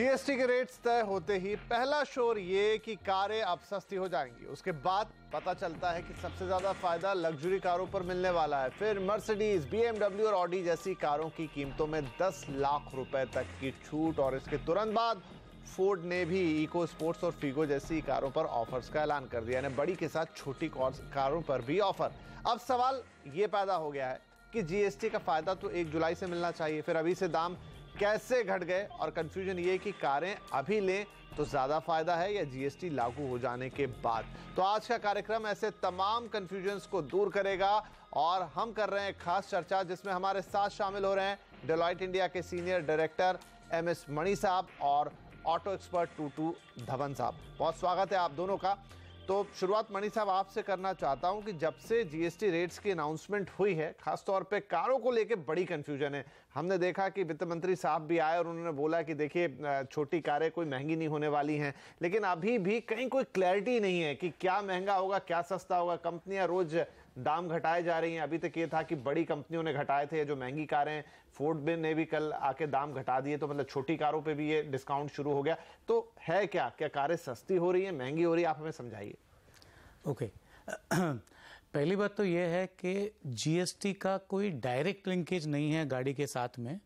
GST के rates तय होते ही पहला शोर ये कि कारें अब सस्ती हो जाएंगी। उसके बाद पता चलता है कि सबसे ज्यादा फायदा लग्जरी कारों पर मिलने वाला है। फिर मर्सिडीज, बीएमडब्ल्यू और ऑडी जैसी कारों की कीमतों में 10 लाख रुपए तक की छूट। और इसके तुरंत बाद फोर्ड ने भी इको स्पोर्ट्स और फिगो जैसी कारों पर ऑफर्स का ऐलान कर दिया, यानी बड़ी के साथ छोटी कारों पर भी ऑफर। अब सवाल ये पैदा हो गया है कि जीएसटी का फायदा तो 1 जुलाई से मिलना चाहिए, फिर अभी से दाम कैसे घट गए? और कंफ्यूजन ये कि कारें अभी लें तो ज्यादा फायदा है या जीएसटी लागू हो जाने के बाद? तो आज का कार्यक्रम ऐसे तमाम कंफ्यूजन्स को दूर करेगा और हम कर रहे हैं खास चर्चा जिसमें हमारे साथ शामिल हो रहे हैं डेलॉयट इंडिया के सीनियर डायरेक्टर एमएस मणि साहब और ऑटो एक्सपर्ट टूटू धवन साहब। बहुत स्वागत है आप दोनों का। तो शुरुआत मणि साहब आपसे करना चाहता हूं कि जब से जीएसटी रेट्स की अनाउंसमेंट हुई है, खासतौर पे कारों को लेके बड़ी कंफ्यूजन है। हमने देखा कि वित्त मंत्री साहब भी आए और उन्होंने बोला कि देखिए छोटी कारें कोई महंगी नहीं होने वाली हैं, लेकिन अभी भी कहीं कोई क्लैरिटी नहीं है कि क्या महंगा होगा क्या सस्ता होगा। कंपनियां रोज दाम घटाए जा रही हैं। अभी तक ये था कि बड़ी कंपनियों ने घटाए थे, जो महंगी कारें, फोर्ड ने भी कल आके दाम घटा दिए, तो मतलब छोटी कारों पे भी ये डिस्काउंट शुरू हो गया। तो है क्या कारें सस्ती हो रही है, महंगी हो रही है? आप हमें समझाइए। ओके पहली बात तो यह है कि जीएसटी का कोई डायरेक्ट लिंकेज नहीं है गाड़ी के साथ में,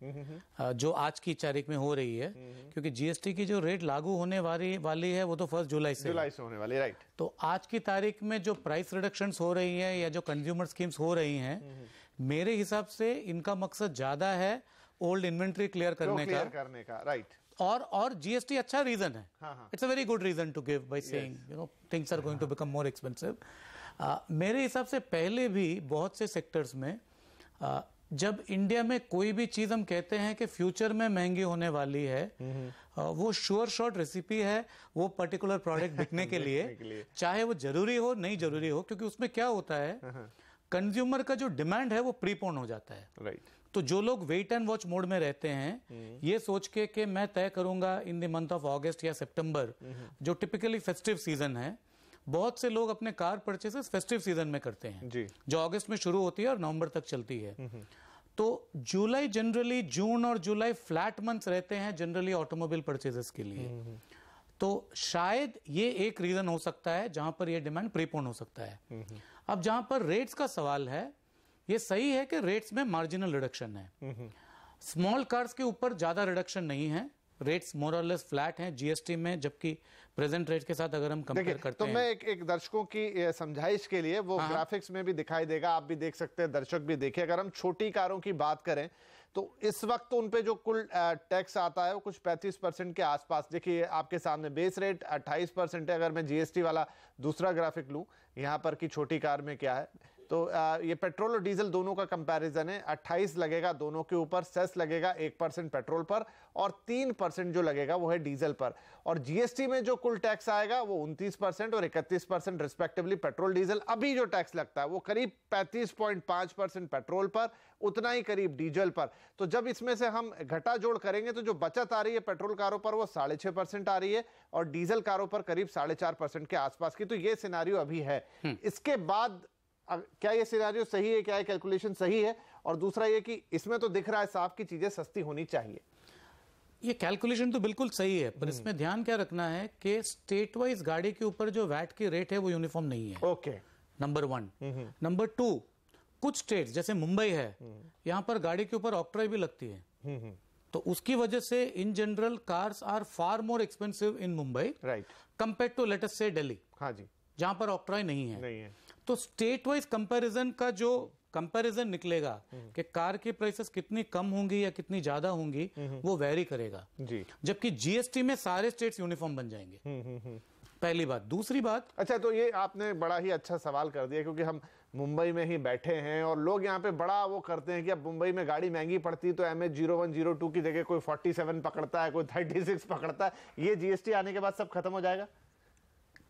जो आज की तारीख में हो रही है, क्योंकि जीएसटी की जो रेट लागू होने वाली है वो तो 1 जुलाई से होने वाली, राइट। तो आज की तारीख में जो प्राइस रिडक्शंस हो रही है या जो कंज्यूमर स्कीम्स हो रही हैं, मेरे हिसाब से इनका मकसद ज्यादा है ओल्ड इन्वेंट्री क्लियर करने का, राइट। और जीएसटी अच्छा रीजन है। It's a very good reason to give by saying things are going to become more expensive. मेरे हिसाब से पहले भी बहुत से सेक्टर्स में जब इंडिया में कोई भी चीज हम कहते हैं कि फ्यूचर में महंगी होने वाली है, वो श्योर शॉर्ट रेसिपी है वो पर्टिकुलर प्रोडक्ट बिकने के लिए, चाहे वो जरूरी हो नहीं जरूरी हो, क्योंकि उसमें क्या होता है, कंज्यूमर का जो डिमांड है वो प्रीपोन हो जाता है, राइट। तो जो लोग वेट एंड वॉच मोड में रहते हैं, ये सोच के कि मैं तय करूंगा इन द मंथ ऑफ अगस्त या सितंबर, जो टिपिकली फेस्टिव सीजन है, बहुत से लोग अपने कार परचेसेस फेस्टिव सीजन में करते हैं जी, जो अगस्त में शुरू होती है और नवंबर तक चलती है। तो जुलाई जनरली, जून और जुलाई फ्लैट मंथ्स रहते हैं जनरली ऑटोमोबाइल परचेसेस के लिए। तो शायद ये एक रीजन हो सकता है जहां पर ये डिमांड प्रीपोन हो सकता है। अब जहां पर रेट्स का सवाल है, ये सही है कि रेट्स में मार्जिनल रिडक्शन है, स्मॉल कार्स के ऊपर ज्यादा रिडक्शन नहीं है, रेट्स मोर और लेस फ्लैट हैं जीएसटी में, जबकि प्रेजेंट रेट के साथ अगर हम कंपेयर करते हैं। तो मैं एक दर्शकों की समझाइश के लिए वो ग्राफिक्स में भी दिखाई देगा, आप भी देख सकते हैं, दर्शक भी देखें। अगर हम छोटी कारों की बात करें तो इस वक्त उन पे जो कुल टैक्स आता है वो कुछ 35% के आसपास। देखिए आपके सामने बेस रेट 28% है। अगर मैं जीएसटी वाला दूसरा ग्राफिक लूं, यहां पर की छोटी कार में क्या है, तो ये पेट्रोल और डीजल दोनों का कंपैरिजन है। 28 लगेगा दोनों के ऊपर, सेस लगेगा 1% पेट्रोल पर और 3% जो लगेगा वो है डीजल पर। और जीएसटी में जो कुल टैक्स आएगा वो 29% और 31% रिस्पेक्टिवली पेट्रोल डीजल। अभी जो टैक्स लगता है वो करीब 35.5% पेट्रोल पर, उतना ही करीब डीजल पर। तो जब इसमें से हम घटा जोड़ करेंगे तो जो बचत आ रही है पेट्रोल कारों पर वो 6.5% आ रही है और डीजल कारों पर करीब 4.5% के आसपास की। तो ये सिनेरियो अभी है। इसके बाद क्या ये सिनेरियो सही है, क्या ये कैलकुलेशन सही है? और दूसरा ये कि इसमें तो दिख रहा है साफ की चीजें सस्ती होनी चाहिए। ये कैलकुलेशन तो बिल्कुल सही है, पर इसमें ध्यान क्या रखना है कि स्टेट वाइज गाड़ी के ऊपर जो वैट की रेट है वो यूनिफॉर्म नहीं है। Okay, number 1। नंबर 2, कुछ स्टेट्स जैसे मुंबई है, यहां पर गाड़ी के ऊपर ऑक्ट्रॉय भी लगती है। तो उसकी वजह से in general cars are far more expensive in Mumbai, right, compare to let us say Delhi, हाँ जी, जहां पर ऑक्ट्रॉय नहीं है। तो स्टेट वाइज कंपैरिजन का जो कंपैरिजन निकलेगा कि कार की प्राइसेस कितनी कम होंगी या कितनी ज्यादा होंगी, वो वेरी करेगा जी। जबकि जीएसटी में सारे स्टेट्स यूनिफॉर्म बन जाएंगे। पहली बात। दूसरी बात, अच्छा, तो ये आपने बड़ा ही अच्छा सवाल कर दिया, क्योंकि हम मुंबई में ही बैठे हैं और लोग यहाँ पे बड़ा वो करते हैं कि अब मुंबई में गाड़ी महंगी पड़ती है तो MH0102 की जगह कोई 47 पकड़ता है, कोई 36 पकड़ता है। ये जीएसटी आने के बाद सब खत्म हो जाएगा?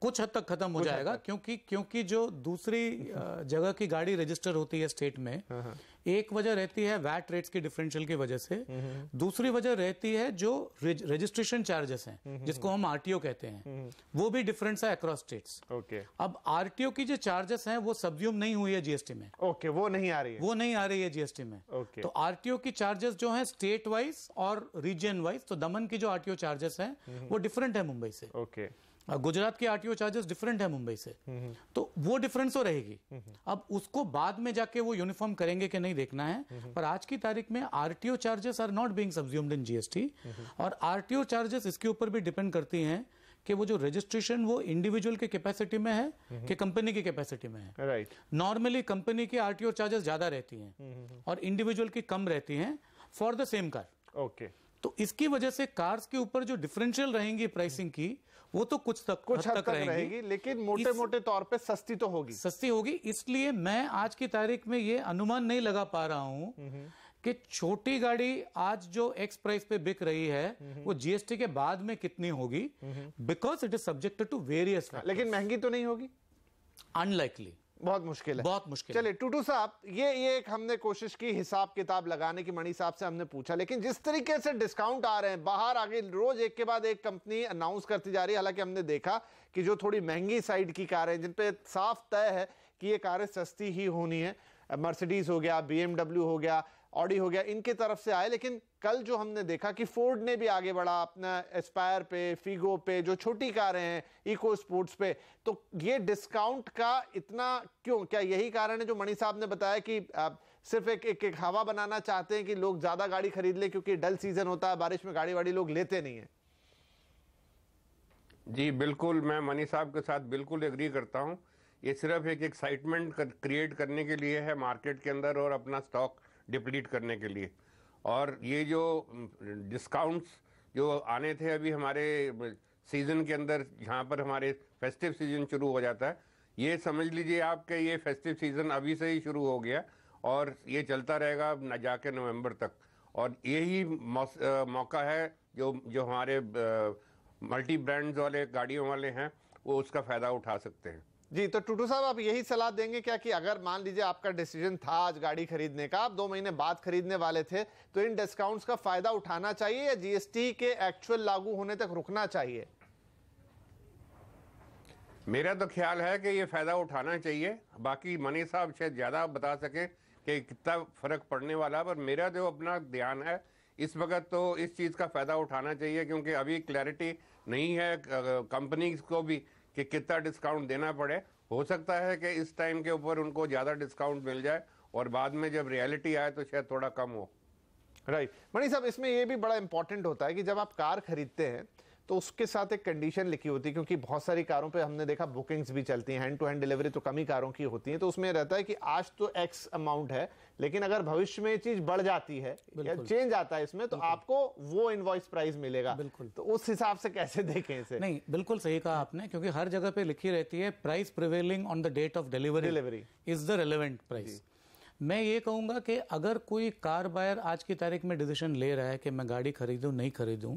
कुछ हद तक खत्म हो जाएगा, क्योंकि जो दूसरी जगह की गाड़ी रजिस्टर होती है स्टेट में, एक वजह रहती है वैट रेट्स की डिफरेंशियल की वजह से, दूसरी वजह रहती है जो रजिस्ट्रेशन चार्जेस हैं जिसको हम आरटीओ कहते हैं, वो भी डिफरेंस है अक्रॉस स्टेट्स। ओके, अब आरटीओ की जो चार्जेस हैं वो सब्ज्यूम नहीं हुई है जीएसटी में। ओके, वो नहीं आ रही है, वो नहीं आ रही है जीएसटी में। ओके। तो आरटीओ की चार्जेस जो हैं स्टेट वाइज और रीजन वाइज, तो दमन की जो आरटीओ चार्जेस हैं वो डिफरेंट है मुंबई से। ओके, गुजरात की आरटीओ चार्जेस डिफरेंट है मुंबई से, तो वो डिफरेंस तो रहेगी। अब उसको बाद में जाके वो यूनिफॉर्म करेंगे कि नहीं देखना है, पर आज की तारीख में RTO charges are not being subsumed in GST. और आरटीओ चार्जेस इसके ऊपर भी डिपेंड करती हैं कि वो जो रजिस्ट्रेशन वो इंडिविजुअल के कैपेसिटी में है कि कंपनी की कैपेसिटी में है। राइट। नॉर्मली कंपनी की आरटीओ चार्जेस ज्यादा रहती हैं और इंडिविजुअल की कम रहती हैं for the same car. Okay, तो इसकी वजह से कार्स के ऊपर जो डिफरेंशियल रहेंगी प्राइसिंग की, वो तो कुछ हद तक रहेगी, लेकिन मोटे मोटे तौर पे सस्ती तो होगी, सस्ती होगी। इसलिए मैं आज की तारीख में ये अनुमान नहीं लगा पा रहा हूं कि छोटी गाड़ी आज जो एक्स प्राइस पे बिक रही है वो जीएसटी के बाद में कितनी होगी, because it is subjected to various. लेकिन महंगी तो नहीं होगी? अनलाइकली, बहुत मुश्किल है, बहुत मुश्किल। चलिए टूटू साहब, ये एक हमने कोशिश की हिसाब किताब लगाने की, मणि साहब से हमने पूछा, लेकिन जिस तरीके से डिस्काउंट आ रहे हैं बाहर, आगे रोज एक के बाद एक कंपनी अनाउंस करती जा रही है। हालांकि हमने देखा कि जो थोड़ी महंगी साइड की कारें जिन पे साफ तय है कि ये कारें सस्ती ही होनी है, मर्सिडीज हो गया, बीएमडब्ल्यू हो गया, ऑडी हो गया, इनके तरफ से आए। लेकिन कल जो हमने देखा कि फोर्ड ने भी आगे बढ़ा अपना एस्पायर पे, फिगो पे, जो छोटी कारें हैं, इको स्पोर्ट्स पे। तो ये डिस्काउंट का इतना क्यों? क्या यही कारण है जो मणि साहब ने बताया कि सिर्फ एक हवा बनाना चाहते हैं कि लोग ज्यादा गाड़ी खरीद ले, क्योंकि डल सीजन होता है, बारिश में गाड़ी वाड़ी लोग लेते नहीं है? जी बिल्कुल, मैं मणि साहब के साथ बिल्कुल एग्री करता हूं। ये सिर्फ एक एक्साइटमेंट क्रिएट करने के लिए है मार्केट के अंदर और अपना स्टॉक डिप्लीट करने के लिए। और ये जो डिस्काउंट्स जो आने थे अभी हमारे सीज़न के अंदर, जहाँ पर हमारे फेस्टिव सीज़न शुरू हो जाता है, ये समझ लीजिए आप कि ये फेस्टिव सीज़न अभी से ही शुरू हो गया और ये चलता रहेगा न जाके नवंबर तक। और यही मौका है जो हमारे मल्टी ब्रांड्स वाले गाड़ियों वाले हैं वो उसका फ़ायदा उठा सकते हैं। जी, तो टूटू साहब आप यही सलाह देंगे क्या कि अगर मान लीजिए आपका डिसीजन था आज गाड़ी खरीदने का, आप 2 महीने बाद खरीदने वाले थे, तो इन डिस्काउंट्स का फायदा उठाना चाहिए या जीएसटी के एक्चुअल लागू होने तक रुकना चाहिए? मेरा तो ख्याल है कि ये फायदा उठाना चाहिए। बाकी मणि साहब शायद ज्यादा बता सके कि कितना फर्क पड़ने वाला है, पर मेरा जो अपना ध्यान है इस वक्त तो इस चीज का फायदा उठाना चाहिए, क्योंकि अभी क्लैरिटी नहीं है कंपनीज को भी कि कितना डिस्काउंट देना पड़े। हो सकता है कि इस टाइम के ऊपर उनको ज़्यादा डिस्काउंट मिल जाए और बाद में जब रियलिटी आए तो शायद थोड़ा कम हो। राइट। मणि साहब, इसमें यह भी बड़ा इंपॉर्टेंट होता है कि जब आप कार खरीदते हैं तो उसके साथ एक कंडीशन लिखी होती है, क्योंकि बहुत सारी कारों पे हमने देखा बुकिंग्स भी चलती हैं, हैंड टू हैंड डिलीवरी तो कम ही कारों की होती है, तो उसमें रहता है कि आज तो एक्स अमाउंट है, लेकिन अगर भविष्य में ये चीज बढ़ जाती है या चेंज आता है इसमें, तो आपको वो इनवॉइस प्राइस मिलेगा। बिल्कुल। तो उस हिसाब से कैसे देखें इसे? नहीं, बिल्कुल सही कहा आपने, क्योंकि हर जगह पे लिखी रहती है price prevailing on the date of delivery is the relevant price. मैं ये कहूंगा कि अगर कोई कार बायर आज की तारीख में डिसीजन ले रहा है कि मैं गाड़ी खरीदूं नहीं खरीदूं,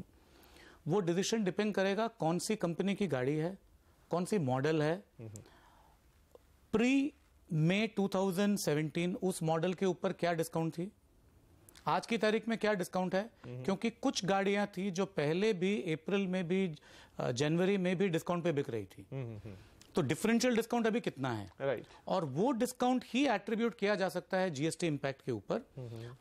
वो डिसीजन डिपेंड करेगा कौन सी कंपनी की गाड़ी है, कौन सी मॉडल है। प्री मई 2017 उस मॉडल के ऊपर क्या डिस्काउंट थी, आज की तारीख में क्या डिस्काउंट है, क्योंकि कुछ गाड़ियां थी जो पहले भी अप्रैल में भी जनवरी में भी डिस्काउंट पे बिक रही थी। तो डिफरेंशियल डिस्काउंट अभी कितना है, राइट। और वो डिस्काउंट ही एट्रीब्यूट किया जा सकता है जीएसटी इंपैक्ट के ऊपर।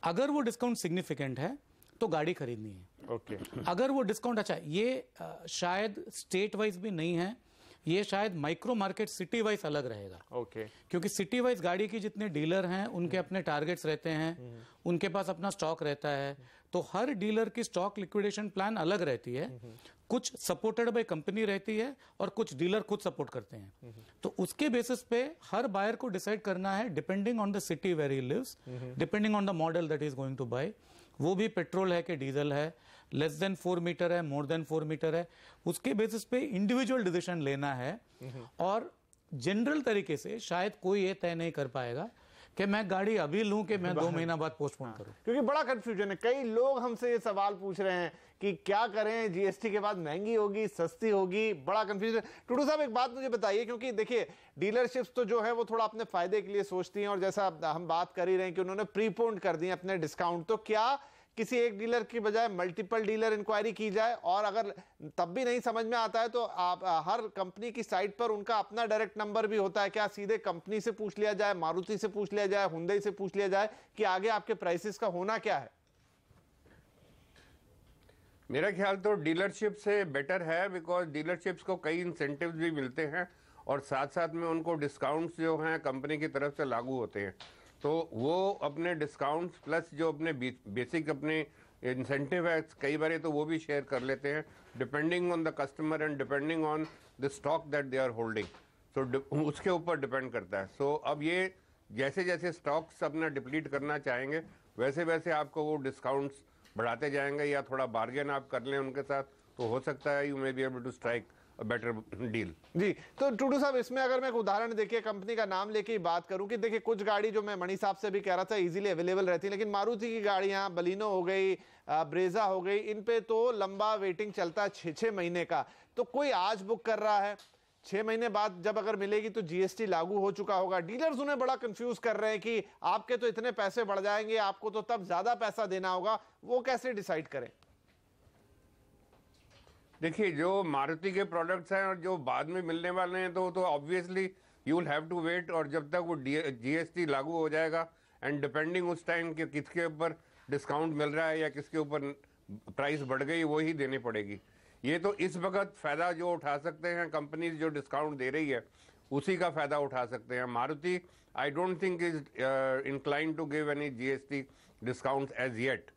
अगर वो डिस्काउंट सिग्निफिकेंट है तो गाड़ी खरीदनी है। ओके। अगर वो डिस्काउंट अच्छा, ये शायद स्टेट वाइज भी नहीं है, ये शायद माइक्रो मार्केट सिटी वाइज अलग रहेगा। ओके। क्योंकि सिटी वाइज गाड़ी की जितने डीलर हैं उनके अपने टारगेट्स रहते हैं, उनके पास अपना स्टॉक रहता है, तो हर डीलर की स्टॉक लिक्विडेशन प्लान अलग रहती है। कुछ सपोर्टेड बाय कंपनी रहती है और कुछ डीलर खुद सपोर्ट करते हैं। तो उसके बेसिस पे हर बायर को डिसाइड करना है, depending on the city where he lives, depending on the model that is going to buy, वो भी पेट्रोल है कि डीजल है, लेस देन 4 मीटर है, मोर देन 4 मीटर है, उसके बेसिस पे इंडिविजुअल डिसीजन लेना है। और जनरल तरीके से शायद कोई ये तय नहीं कर पाएगा कि मैं गाड़ी अभी लूं कि मैं 2 महीना बाद पोस्टपोन करूं? क्योंकि बड़ा कंफ्यूजन है, कई लोग हमसे ये सवाल पूछ रहे हैं कि क्या करें, जीएसटी के बाद महंगी होगी सस्ती होगी, बड़ा कंफ्यूजन। टुडू साहब एक बात मुझे बताइए, क्योंकि देखिए डीलरशिप्स तो जो है वो थोड़ा अपने फायदे के लिए सोचती हैं, और जैसा हम बात कर ही रहे हैं कि उन्होंने प्रीपोन्ड कर दिए अपने डिस्काउंट, तो क्या किसी एक डीलर की बजाय मल्टीपल डीलर इंक्वायरी की जाए? और अगर तब भी नहीं समझ में आता है तो आप हर कंपनी की साइट पर उनका अपना डायरेक्ट नंबर भी होता है, क्या सीधे कंपनी से पूछ लिया जाए, मारुति से पूछ लिया जाए, हुंडई से पूछ लिया जाए कि आगे आपके प्राइसेस का होना क्या है? मेरा ख्याल तो डीलरशिप से बेटर है, बिकॉज डीलरशिप्स को कई इंसेंटिव्स भी मिलते हैं और साथ साथ में उनको डिस्काउंट्स जो हैं कंपनी की तरफ से लागू होते हैं, तो वो अपने डिस्काउंट्स प्लस जो अपने बेसिक अपने इंसेंटिव है कई बार तो वो भी शेयर कर लेते हैं, depending on the customer and depending on the stock that they are holding. So उसके ऊपर डिपेंड करता है। सो अब ये जैसे जैसे स्टॉक्स अपना डिप्लीट करना चाहेंगे वैसे वैसे आपको वो डिस्काउंट्स बढ़ाते जाएंगे, या थोड़ा बार्गेन आप कर लें उनके साथ, तो हो सकता है you may be able to strike better deal. जी, तो टुडू साहब इसमें अगर मैं एक उदाहरण देखिए कंपनी का नाम लेके ही बात करूं कि देखिए कुछ गाड़ी जो मैं मणि साहब से भी कह रहा था इजीली अवेलेबल रहती है, लेकिन मारुति की गाड़ियां बलिनो हो गई, ब्रेजा हो गई, इन पे तो लंबा वेटिंग चलता है 6-6 महीने का। तो कोई आज बुक कर रहा है, 6 महीने बाद जब अगर मिलेगी तो जीएसटी लागू हो चुका होगा। डीलर्स उन्हें बड़ा कंफ्यूज कर रहे हैं कि आपके तो इतने पैसे बढ़ जाएंगे, आपको तो तब ज्यादा पैसा देना होगा, वो कैसे डिसाइड करें? देखिए जो मारुति के प्रोडक्ट्स हैं और जो बाद में मिलने वाले हैं तो obviously you will have to wait, और जब तक वो जीएसटी लागू हो जाएगा एंड डिपेंडिंग उस टाइम के किसके ऊपर डिस्काउंट मिल रहा है या किसके ऊपर प्राइस बढ़ गई वो ही देनी पड़ेगी। ये तो इस वक्त फ़ायदा जो उठा सकते हैं कंपनीज जो डिस्काउंट दे रही है उसी का फ़ायदा उठा सकते हैं। Maruti I don't think is incline to give any GST discount as yet,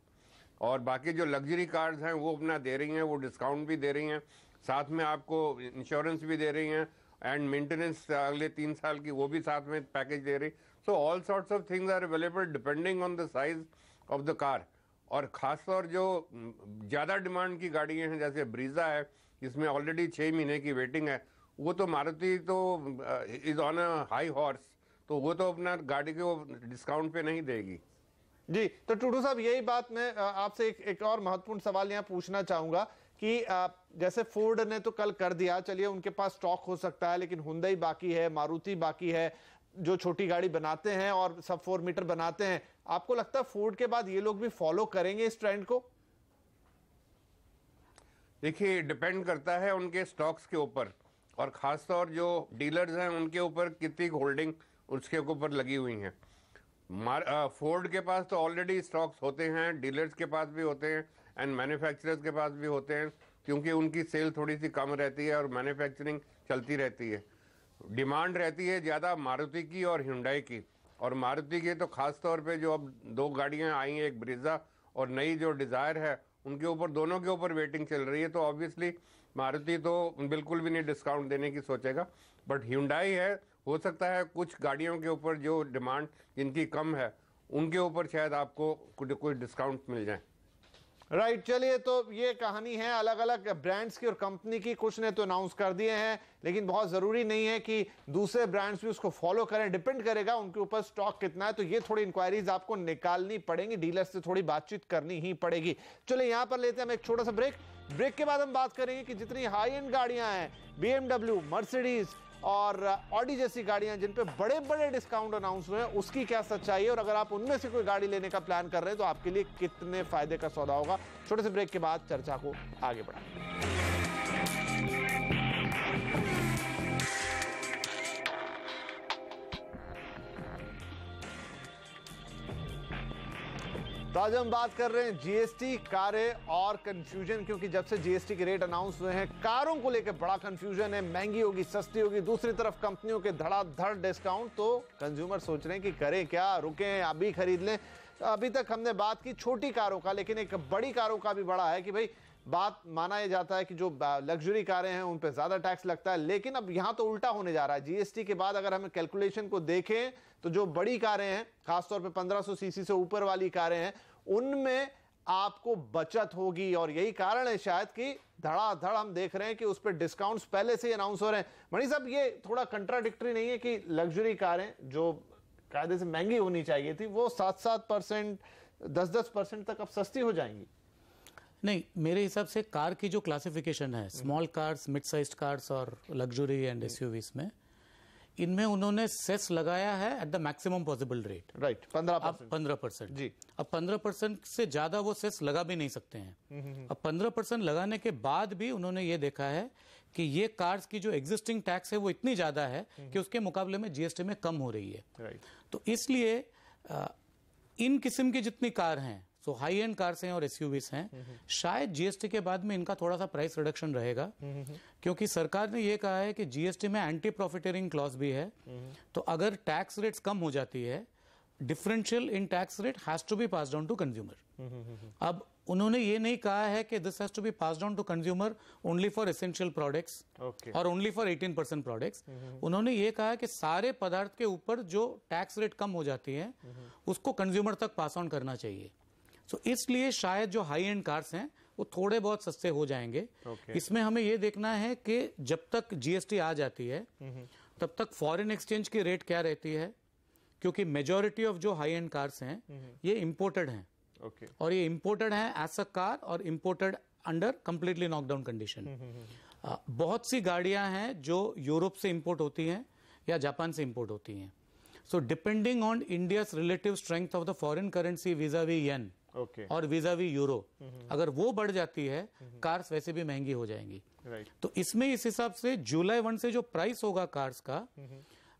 और बाकी जो लग्जरी कार्स हैं वो अपना दे रही हैं, वो डिस्काउंट भी दे रही हैं, साथ में आपको इंश्योरेंस भी दे रही हैं एंड मेंटेनेंस अगले 3 साल की वो भी साथ में पैकेज दे रही। So all sorts of things are available depending on the size of the car. और ख़ासतौर जो ज़्यादा डिमांड की गाड़ियाँ हैं जैसे ब्रीजा है जिसमें ऑलरेडी 6 महीने की वेटिंग है, वो तो मारुति तो is on a high horse, तो वो तो अपना गाड़ी को डिस्काउंट पे नहीं देगी। जी, तो टुडू साहब यही बात मैं आपसे एक और महत्वपूर्ण सवाल यहाँ पूछना चाहूंगा कि जैसे फोर्ड ने तो कल कर दिया, चलिए उनके पास स्टॉक हो सकता है, लेकिन हुंडई बाकी है, मारुति बाकी है जो छोटी गाड़ी बनाते हैं और सब 4 मीटर बनाते हैं। आपको लगता है फोर्ड के बाद ये लोग भी फॉलो करेंगे इस ट्रेंड को? देखिए डिपेंड करता है उनके स्टॉक्स के ऊपर, और खासतौर जो डीलर्स हैं उनके ऊपर कितनी होल्डिंग उसके ऊपर लगी हुई हैं। फोर्ड के पास तो ऑलरेडी स्टॉक्स होते हैं, डीलर्स के पास भी होते हैं एंड मैन्युफैक्चरर्स के पास भी होते हैं, क्योंकि उनकी सेल थोड़ी सी कम रहती है और मैन्युफैक्चरिंग चलती रहती है। डिमांड रहती है ज़्यादा मारुति की और हुंडई की, और मारुति के तो खास तौर पे जो अब 2 गाड़ियां आई हैं, एक ब्रीजा और नई जो डिज़ायर है, उनके ऊपर दोनों के ऊपर वेटिंग चल रही है। तो ऑब्वियसली मारुति तो बिल्कुल भी नहीं डिस्काउंट देने की सोचेगा, बट हुंडई है, हो सकता है कुछ गाड़ियों के ऊपर जो डिमांड जिनकी कम है उनके ऊपर शायद आपको कोई डिस्काउंट मिल जाए। राइट, चलिए तो ये कहानी है अलग अलग ब्रांड्स की और कंपनी की। कुछ ने तो अनाउंस कर दिए हैं, लेकिन बहुत जरूरी नहीं है कि दूसरे ब्रांड्स भी उसको फॉलो करें, डिपेंड करेगा उनके ऊपर स्टॉक कितना है। तो ये थोड़ी इंक्वायरीज आपको निकालनी पड़ेंगी, डीलर से थोड़ी बातचीत करनी ही पड़ेगी। चलिए यहां पर लेते हैं हम एक छोटा सा ब्रेक के बाद हम बात करेंगे कि जितनी हाई एंड गाड़ियां हैं, BMW, मर्सिडीज और ऑडी जैसी गाड़ियां जिन पे बड़े बड़े डिस्काउंट अनाउंस हुए हैं, उसकी क्या सच्चाई है, और अगर आप उनमें से कोई गाड़ी लेने का प्लान कर रहे हैं तो आपके लिए कितने फायदे का सौदा होगा। छोटे से ब्रेक के बाद चर्चा को आगे बढ़ाएं। तो आज हम बात कर रहे हैं जीएसटी, कारें और कंफ्यूजन, क्योंकि जब से जीएसटी के रेट अनाउंस हुए हैं कारों को लेकर बड़ा कंफ्यूजन है, महंगी होगी सस्ती होगी, दूसरी तरफ कंपनियों के धड़ाधड़ डिस्काउंट। तो कंज्यूमर सोच रहे हैं कि करें क्या, रुकें, अभी खरीद लें। अभी तक हमने बात की छोटी कारों का, लेकिन एक बड़ी कारों का भी बड़ा है कि भाई बात माना यह जाता है कि जो लग्जरी कारें हैं उन पे ज्यादा टैक्स लगता है, लेकिन अब यहां तो उल्टा होने जा रहा है। जीएसटी के बाद अगर हम कैलकुलेशन को देखें तो जो बड़ी कारें हैं, खासतौर पे 1500 सीसी से ऊपर वाली कारें हैं, उनमें आपको बचत होगी, और यही कारण है शायद कि धड़ाधड़ हम देख रहे हैं कि उस पर डिस्काउंट्स पहले से ही अनाउंस हो रहे हैं। मणि साहब, ये थोड़ा कंट्राडिक्टरी नहीं है कि लग्जरी कारें जो कायदे से महंगी होनी चाहिए थी, वो 7-7%, 10-10% तक अब सस्ती हो जाएंगी? नहीं, मेरे हिसाब से कार की जो क्लासिफिकेशन है, small cars, mid sized cars और लग्जरी एंड एसयूवीज में, इनमें उन्होंने सेस लगाया है at the maximum possible rate, right, 15% जी। अब 15% से ज्यादा वो सेस लगा भी नहीं सकते हैं। अब 15% लगाने के बाद भी उन्होंने ये देखा है कि ये कार्स की जो एग्जिस्टिंग टैक्स है वो इतनी ज्यादा है कि उसके मुकाबले में जीएसटी में कम हो रही है, राइट। तो इसलिए इन किस्म की जितनी कार हैं, सो हाई एंड कार्स हैं और एसयूवीज हैं, शायद जीएसटी के बाद में इनका थोड़ा सा प्राइस रिडक्शन रहेगा, क्योंकि सरकार ने ये कहा है कि जीएसटी में एंटी प्रॉफिटेरिंग क्लॉज भी है, तो अगर टैक्स रेट्स कम हो जाती है, differential in tax rate has to be passed on to consumer. अब उन्होंने ये नहीं कहा है कि this has to be passed on to consumer only for essential products और ओनली फॉर 18% प्रोडक्ट्स। उन्होंने ये कहा कि सारे पदार्थ के ऊपर जो टैक्स रेट कम हो जाती है उसको कंज्यूमर तक पास ऑन करना चाहिए। तो इसलिए शायद जो हाई एंड कार्स हैं वो थोड़े बहुत सस्ते हो जाएंगे। इसमें हमें ये देखना है कि जब तक जीएसटी आ जाती है तब तक फॉरेन एक्सचेंज की रेट क्या रहती है, क्योंकि मेजॉरिटी ऑफ जो हाई एंड कार्स हैं ये इंपोर्टेड हैं, और ये इंपोर्टेड हैं एज अ कार और imported under completely knockdown condition. बहुत सी गाड़ियां हैं जो यूरोप से इंपोर्ट होती हैं या जापान से इंपोर्ट होती हैं। So depending on India's relative strength of the foreign currency vis a vis yen और विजावी यूरो, अगर वो बढ़ जाती है कार्स वैसे भी महंगी हो जाएंगी। तो इसमें इस हिसाब से जुलाई 1 से जो प्राइस होगा कार्स का,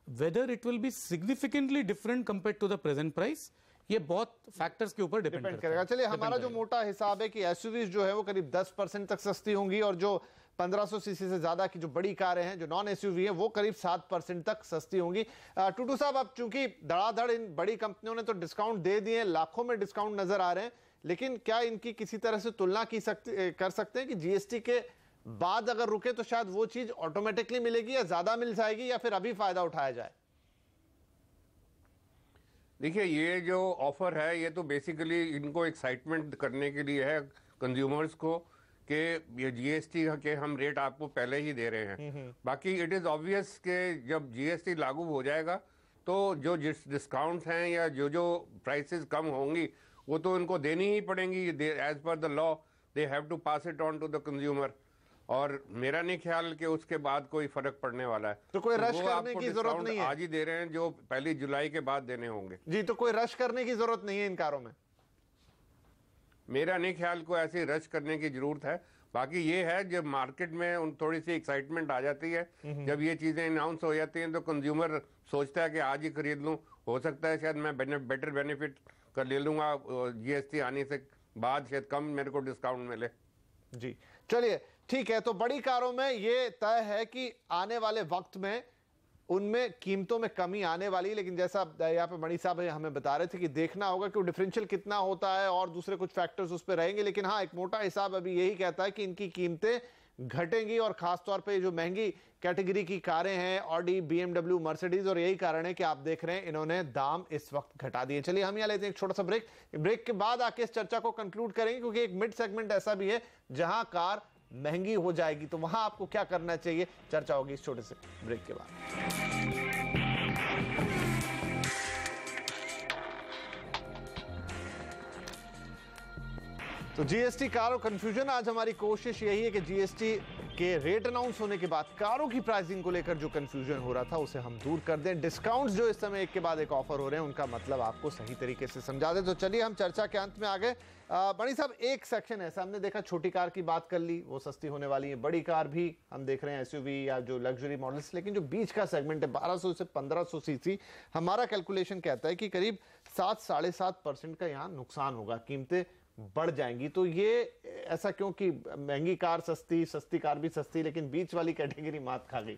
whether it will be significantly different compared to the present price, ये बहुत फैक्टर्स के ऊपर डिपेंड करेगा। चलिए, हमारा जो मोटा हिसाब है कि एसयूवीज जो है वो करीब 10% तक सस्ती होंगी, और जो 1500 सीसी से ज्यादा की जो बड़ी कारें हैं, जो नॉन एसयूवी है, वो करीब 7% तक सस्ती होंगी। टूटू साहब, अब चूंकि धड़ाधड़ इन बड़ी कंपनियों ने तो डिस्काउंट दे दिए, लाखों में डिस्काउंट नजर आ रहे हैं, लेकिन क्या इनकी किसी तरह से तुलना कर सकते हैं कि जीएसटी के बाद अगर रुके तो शायद वो चीज ऑटोमेटिकली मिलेगी, या ज्यादा मिल जाएगी, या फिर अभी फायदा उठाया जाए? देखिए, ये जो ऑफर है ये तो बेसिकली इनको एक्साइटमेंट करने के लिए है कंज्यूमर्स को, कि ये जीएसटी के हम रेट आपको पहले ही दे रहे हैं। बाकी इट इज ऑब्वियस कि जब जीएसटी लागू हो जाएगा तो जो डिस्काउंट्स हैं या जो प्राइसेस कम होंगी वो तो इनको देनी ही पड़ेंगी। As per the law they have to pass it on to the consumer, और मेरा नहीं ख्याल कि उसके बाद कोई फर्क पड़ने वाला है। तो कोई रश करने की जरूरत नहीं है, आज ही दे रहे हैं जो 1 जुलाई के बाद देने होंगे। जी, तो कोई रश करने की जरूरत नहीं है इन कारों में? मेरा नहीं ख्याल को ऐसी रश करने की जरूरत है। बाकी ये है, जब मार्केट में थोड़ी सी एक्साइटमेंट आ जाती है, जब ये चीजें अनाउंस हो जाती हैं, तो कंज्यूमर सोचता है कि आज ही खरीद लूं, हो सकता है शायद मैं बेटर बेनिफिट कर ले लूंगा, जीएसटी आने से बाद शायद कम मेरे को डिस्काउंट मिले। जी, चलिए ठीक है। तो बड़ी कारों में ये तय है कि आने वाले वक्त में उनमें कीमतों में कमी आने वाली, लेकिन जैसा यहाँ पे मणि साहब हमें बता रहे थे कि देखना होगा कि डिफरेंशियल कितना होता है और दूसरे कुछ फैक्टर्स उस पर रहेंगे। लेकिन हाँ, एक मोटा हिसाब अभी यही कहता है कि इनकी कीमतें घटेंगी, और खासतौर पे जो महंगी कैटेगरी की कारें हैं, ऑडी, बीएमडब्ल्यू, मर्सिडीज, और यही कारण है कि आप देख रहे हैं इन्होंने दाम इस वक्त घटा दिए। चलिए, हम यहाँ लेते हैं एक छोटा सा ब्रेक के बाद आके इस चर्चा को कंक्लूड करेंगे, क्योंकि एक मिड सेगमेंट ऐसा भी है जहां कार महंगी हो जाएगी, तो वहां आपको क्या करना चाहिए, चर्चा होगी इस छोटे से ब्रेक के बाद। तो जीएसटी कार और कंफ्यूजन, आज हमारी कोशिश यही है कि जीएसटी के रेट अनाउंस होने के बाद कारों की प्राइसिंग को लेकर जो कंफ्यूजन हो रहा था उसे हम दूर कर दें। डिस्काउंट्स जो इस समय एक के बाद एक ऑफर हो रहे हैं उनका मतलब आपको सही तरीके से समझा दें। तो चलिए, हम चर्चा के अंत में आ गए। मणि साहब, एक सेक्शन ऐसा हमने देखा, छोटी कार की बात कर ली, वो सस्ती होने वाली है, बड़ी कार भी हम देख रहे हैं, एसयूवी या जो लग्जरी मॉडल्स, लेकिन जो बीच का सेगमेंट है 1200 से 1500 सीसी, हमारा कैलकुलेशन कहता है कि करीब 7-7.5% का यहाँ नुकसान होगा, कीमतें बढ़ जाएंगी। तो ये ऐसा क्यों कि महंगी कार सस्ती, सस्ती कार भी सस्ती, लेकिन बीच वाली कैटेगरी मात खा गई?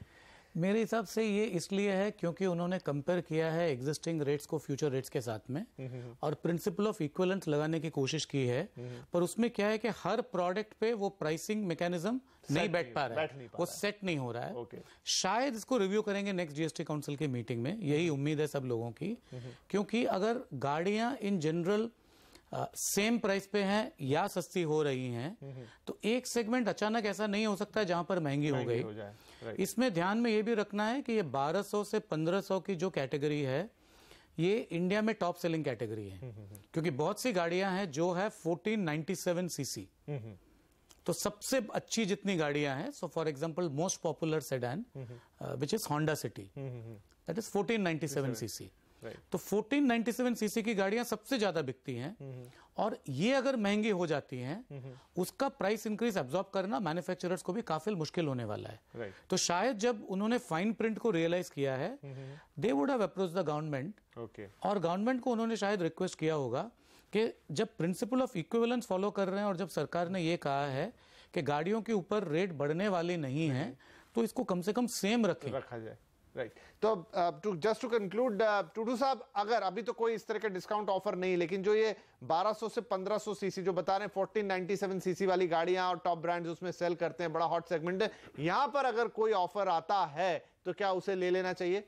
मेरे हिसाब से ये इसलिए है क्योंकि उन्होंने कंपेयर किया है एग्जिस्टिंग रेट्स को फ्यूचर रेट्स के साथ में, और प्रिंसिपल ऑफ इक्विवेलेंस लगाने की कोशिश की है, पर उसमें क्या है कि हर प्रोडक्ट पे वो प्राइसिंग मैकेनिज्म नहीं बैठ पा रहा है, वो सेट नहीं हो रहा है। शायद इसको रिव्यू करेंगे नेक्स्ट जीएसटी काउंसिल की मीटिंग में, यही उम्मीद है सब लोगों की, क्योंकि अगर गाड़ियां इन जनरल सेम प्राइस पे हैं या सस्ती हो रही हैं, तो एक सेगमेंट अचानक ऐसा नहीं हो सकता जहां पर महंगी हो गई। इसमें ध्यान में ये भी रखना है कि ये 1200 से 1500 की जो कैटेगरी है, ये इंडिया में टॉप सेलिंग कैटेगरी है, क्योंकि बहुत सी गाड़ियां हैं जो है 1497 सीसी। तो सबसे अच्छी जितनी गाड़ियां हैं, so for example most popular sedan which is Honda city, that is 1497 CC. तो 1497 सीसी की गाड़ियां सबसे ज्यादा बिकती हैं, और ये अगर महंगी हो जाती हैं, उसका प्राइस इंक्रीज एब्जॉर्ब करना मैन्युफैक्चरर्स को भी काफी मुश्किल होने वाला है। तो शायद जब उन्होंने फाइन प्रिंट को रियलाइज किया है, they would have approached the government, और गवर्नमेंट को उन्होंने शायद रिक्वेस्ट किया होगा कि जब प्रिंसिपल ऑफ इक्विवेलेंस फॉलो कर रहे हैं और जब सरकार ने ये कहा है कि गाड़ियों के ऊपर रेट बढ़ने वाली नहीं है, तो इसको कम से कम सेम रखा जाए। राइट। तो जस्ट टू कंक्लूड, टूडू साहब, अगर अभी तो कोई इस तरह का डिस्काउंट ऑफर नहीं, लेकिन जो ये 1200 से 1500 सीसी जो बता रहे हैं 1497 सीसी वाली गाड़ियां और टॉप ब्रांड्स उसमें सेल करते हैं, बड़ा हॉट सेगमेंट है, यहां पर अगर कोई ऑफर आता है तो क्या उसे ले लेना चाहिए?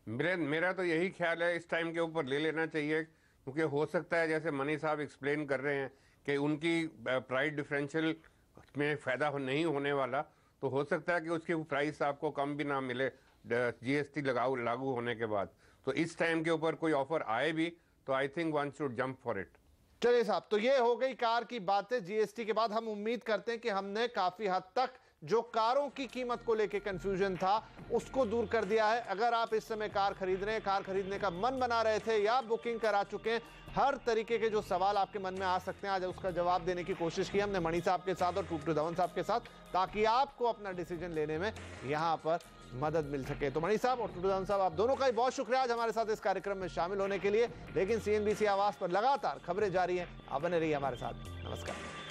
मेरा तो यही ख्याल है, इस टाइम के ऊपर ले लेना चाहिए, क्योंकि हो सकता है जैसे मनी साहब एक्सप्लेन कर रहे हैं कि उनकी प्राइस डिफरेंशियल में फायदा नहीं होने वाला, तो हो सकता है कि उसकी प्राइस आपको कम भी ना मिले जीएसटी लागू होने के बाद। तो इस टाइम के ऊपर कोई ऑफर आए भी तो I think one should jump for it. चलिए साहब, तो ये हो गई कार की बातें। जीएसटी के बाद हम उम्मीद करते हैं कि हमने काफी हद तक जो कारों की कीमत को लेकर कंफ्यूजन था उसको दूर कर दिया है। अगर आप इस समय कार खरीद रहे हैं, कार खरीदने का मन बना रहे थे या बुकिंग करा चुके हैं, हर तरीके के जो सवाल आपके मन में आ सकते हैं, आज उसका जवाब देने की कोशिश की हमने मणि साहब के साथ और टूटू धवन साहब के साथ, ताकि आपको अपना डिसीजन लेने में यहां पर मदद मिल सके। तो मणि साहब और टूटू धवन साहब, आप दोनों का ही बहुत शुक्रिया आज हमारे साथ इस कार्यक्रम में शामिल होने के लिए। लेकिन CNBC आवाज पर लगातार खबरें जारी हैं, आप बने रहिए हमारे साथ। नमस्कार।